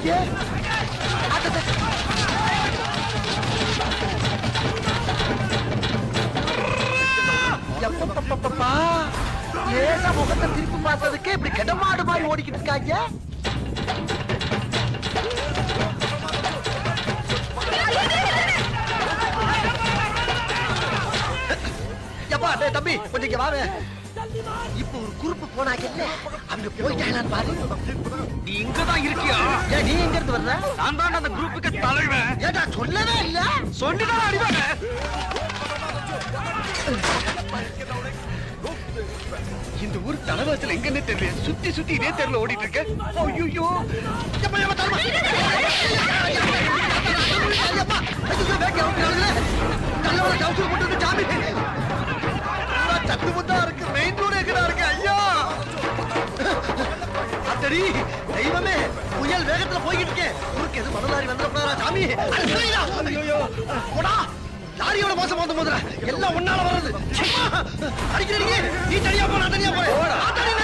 ஐயே லேசா முகத்தை திருப்பி பார்த்ததுக்கு இப்படி கெடமாடு மாதிரி ஓடிக்கிட்டு இருக்காங்க. தம்பி கொஞ்சம் வாவே. இப்ப ஒரு குரூப் போனாங்க அவங்க போயிட்டாங்களான்னு பாரு. நீ இங்கதான் இருக்கியா? நீ எங்க இருந்து வர்ற? நான் தான் அந்த குரூப்புக்கு தலைவன். ஏடா சொல்லவே இல்ல. சொல்லிதான் அடிவாங்க. இந்த ஊர் தலைவாசல் எங்கன்னு தெரியல. சுத்தி சுத்தி இதே தெருல ஓடிட்டு இருக்க. ஐயோ சத்துமுத்தா இருக்கு. மெயின் ரோடு எங்கடா இருக்கு? ஐயா அத்தடி தெய்வமே, புயல் வேகத்துல போய்கிட்டு இருக்கேன். ஊருக்கு எது மணலாரி வந்துடா சாமி. போடா லாரியோட மோசம் வந்து முதல்ல எல்லாம் ஒன்னால வர்றது. அடிக்கிறீங்க. நீ தனியா போ, நான் தனியா போறேன்.